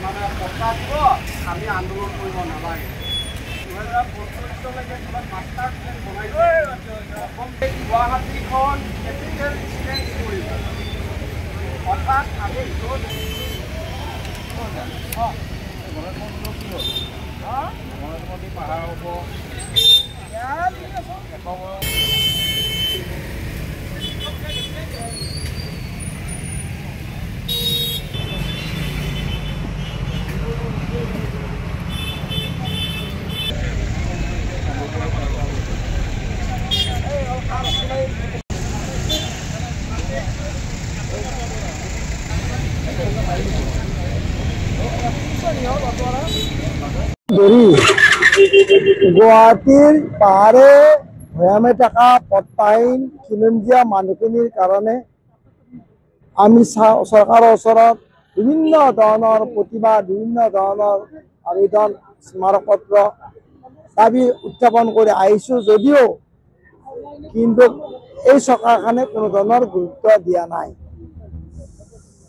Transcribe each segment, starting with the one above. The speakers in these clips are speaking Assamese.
মানে পট্টা দিব আমি আন্দোলন কৰিব নালাগে 2045 চনলৈকে কিবা মাষ্টাৰ প্লেন বনাইছে গুৱাহাটীখন কেপিটেল চেঞ্জ কৰিব অৰ্থাৎ আমি পাহাৰ হ'ব গুৱাহাটীৰ পাহাৰে ভৈয়ামে থকা পট্টাহীন খিলঞ্জীয়া মানুহখিনিৰ কাৰণে আমি চৰকাৰৰ ওচৰত বিভিন্ন ধৰণৰ প্ৰতিবাদ বিভিন্ন ধৰণৰ আবেদন স্মাৰকপত্ৰ দাবী উত্থাপন কৰি আহিছোঁ যদিও কিন্তু এই চৰকাৰখনে কোনো ধৰণৰ গুৰুত্ব দিয়া নাই।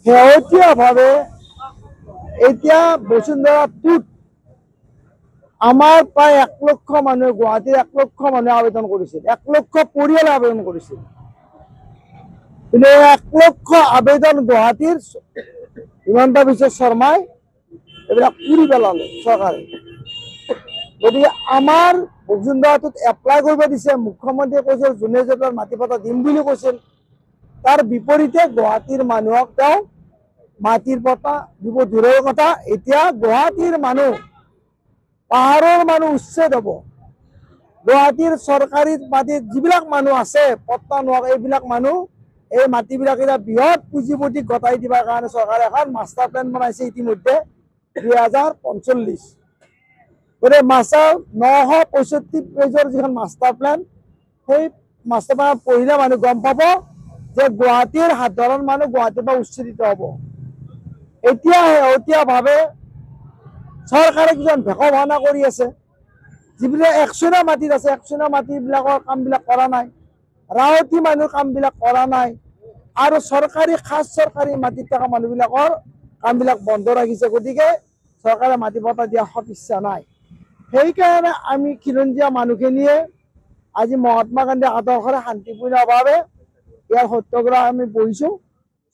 শেহতীয়াভাৱে এতিয়া বসুন্ধৰা 2 আমাৰ প্ৰায় 1 লক্ষ মানুহে গুৱাহাটীৰ 1 লক্ষ মানুহে আবেদন কৰিছিল 1 লক্ষ পৰিয়ালে আবেদন কৰিছিল কিন্তু 1 লক্ষ আবেদন গুৱাহাটীৰ হিমন্ত বিশ্ব শৰ্মাই এইবিলাক পুৰি পেলালে চৰকাৰে গতিকে আমাৰ বসুন্ধৰাটোত এপ্লাই কৰিব দিছে মুখ্যমন্ত্ৰীয়ে কৈছিল জুনে জেটাৰ মাটি পট্টা দিম বুলি কৈছিল তাৰ বিপৰীতে গুৱাহাটীৰ মানুহক তেওঁ মাটিৰ পট্টা দিব দূৰৰ কথা এতিয়া গুৱাহাটীৰ মানুহ পাহাৰৰ মানুহ উচ্ছেদ হ'ব গুৱাহাটীৰ চৰকাৰী মাটিত যিবিলাক মানুহ আছে পট্টা নোহোৱা এইবিলাক মানুহ এই মাটিবিলাক এতিয়া বৃহৎ পুঁজিপতি গতাই দিবৰ কাৰণে চৰকাৰে এখন মাষ্টাৰ প্লেন বনাইছে ইতিমধ্যে 2045 গতিকে মাষ্টাৰ 965 পেজৰ যিখন মাষ্টাৰ প্লেন সেই মাষ্টাৰ প্লেন পঢ়িলে মানুহ গম পাব যে গুৱাহাটীৰ সাধাৰণ মানুহ গুৱাহাটীৰ পৰা উচ্ছেদিত হ'ব এতিয়া শেহতীয়াভাৱে চৰকাৰে কিছুমান ভেকম ভাওনা কৰি আছে যিবিলাক একচনীয়া মাটিত আছে একচনীয়া মাটিবিলাকৰ কামবিলাক কৰা নাই ৰাৱতী মানুহৰ কামবিলাক কৰা নাই আৰু চৰকাৰী খাস চৰকাৰী মাটিত থকা মানুহবিলাকৰ কামবিলাক বন্ধ ৰাখিছে গতিকে চৰকাৰে মাটি পট্টা দিয়া ইচ্ছা নাই সেইকাৰণে আমি খিলঞ্জীয়া মানুহখিনিয়ে আজি মহাত্মা গান্ধী আদৰ্শৰে শান্তিপূৰ্ণভাৱে ইয়াৰ সত্যাগ্ৰহ আমি বহিছোঁ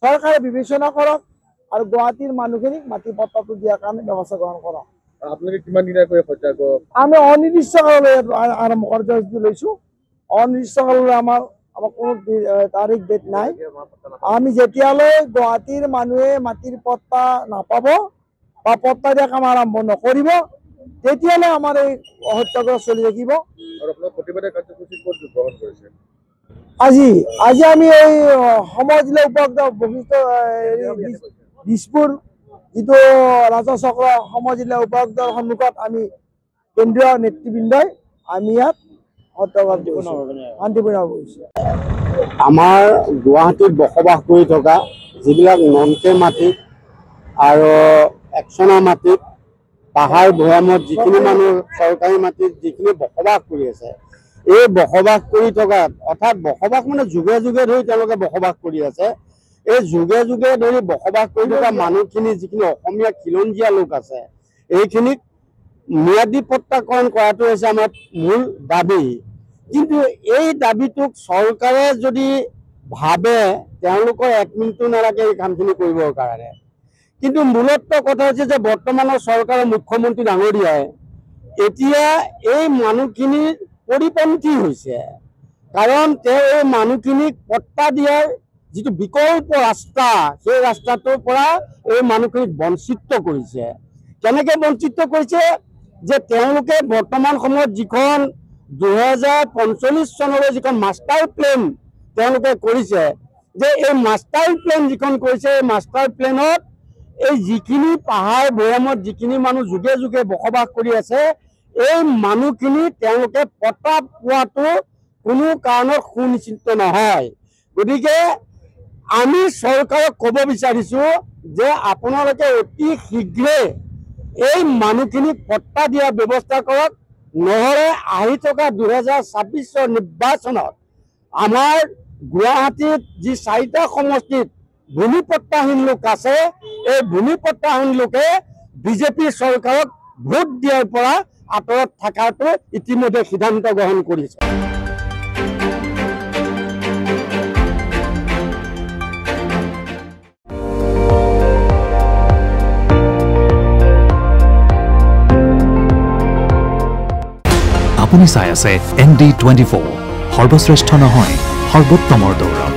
চৰকাৰে বিবেচনা কৰক আৰু গুৱাহাটীৰ মানুহখিনিক মাটি পট্টাটো দিয়াৰ কাৰণে ব্যৱস্থা গ্ৰহণ কৰক আপোনালোকে কিমান দিনৰ কৰি সত্যাগ্ৰহ আমি অনিৰ্দিষ্টকাললৈ আৰম্ভ কাৰ্যসূচী লৈছোঁ অনিৰ্দিষ্টকাললৈ আমাৰ কোনো তাৰিখ ডেট নাই আমি যেতিয়ালৈ গুৱাহাটীৰ মানুহে মাটিৰ পট্টা নাপাব বা পট্টা দিয়া কাম আৰম্ভ নকৰিব তেতিয়ালৈ আমাৰ এই সত্যাগ্ৰহ চলি থাকিব আৰু আপোনালোক প্ৰতিবাদী কাৰ্যসূচী ক'ত গ্ৰহণ কৰিছে আজি আমি এই সময় জিলা উপায়ুক্ত বশিষ্ঠ দিছপুৰ যিটো ৰাজহ চক্ৰ সময় জিলা উপায়ুক্তৰ সন্মুখত আমি কেন্দ্ৰীয় নেতৃবৃন্দই আমি ইয়াত শান্তিপূৰ্ণ কৰিছোঁ আমাৰ গুৱাহাটীত বসবাস কৰি থকা যিবিলাক ননকে মাটিত আৰু একচনা মাটিত পাহাৰ ভৈয়ামত যিখিনি মানুহ চৰকাৰী মাটিত যিখিনি বসবাস কৰি আছে এই বসবাস কৰি থকা অৰ্থাৎ বসবাস মানে যুগে যুগে ধৰি তেওঁলোকে বসবাস কৰি আছে এই যুগে যুগে ধৰি বসবাস কৰি থকা মানুহখিনি যিখিনি অসমীয়া খিলঞ্জীয়া লোক আছে এইখিনিক ম্যাদী পট্টাকৰণ কৰাটো হৈছে আমাৰ মূল দাবী কিন্তু এই দাবীটোক চৰকাৰে যদি ভাবে তেওঁলোকৰ 1 মিনিটো নালাগে এই কামখিনি কৰিবৰ কাৰণে কিন্তু মূলতঃ কথা হৈছে যে বৰ্তমানৰ চৰকাৰৰ মুখ্যমন্ত্ৰী ডাঙৰীয়াই এতিয়া এই মানুহখিনিৰ পৰিপন্থী হৈছে কাৰণ তেওঁ এই মানুহখিনিক পট্টা দিয়াৰ যিটো বিকল্প ৰাস্তা সেই ৰাস্তাটোৰ পৰা এই মানুহখিনিক বঞ্চিত কৰিছে কেনেকৈ বঞ্চিত কৰিছে যে তেওঁলোকে বৰ্তমান সময়ত যিখন 2045 চনলৈ যিখন মাষ্টাৰ প্লেন তেওঁলোকে কৰিছে যে এই মাষ্টাৰ প্লেন যিখন কৰিছে এই মাষ্টাৰ প্লেনত এই যিখিনি পাহাৰ ভৈয়ামত যিখিনি মানুহ যুগে যুগে বসবাস কৰি আছে এই মানুহখিনি তেওঁলোকে পট্টা পোৱাটো কোনো কাৰণত সুনিশ্চিত নহয় গতিকে আমি চৰকাৰক ক'ব বিচাৰিছোঁ যে আপোনালোকে অতি শীঘ্ৰে এই মানুহখিনিক পট্টা দিয়াৰ ব্যৱস্থা কৰক নহ'লে আহি থকা 2026 নিৰ্বাচনত আমাৰ গুৱাহাটীত যি 4টা সমষ্টিত ভূমি পট্টাহীন লোক আছে এই ভূমি পট্টাহীন লোকে বিজেপি চৰকাৰক ভোট দিয়াৰ পৰা আঁতৰত থকাটো ইতিমধ্যে সিদ্ধান্ত গ্ৰহণ কৰিছে। আপুনি চাই আছে ND24 সৰ্বশ্ৰেষ্ঠ নহয় সৰ্বোত্তমৰ দৌৰ।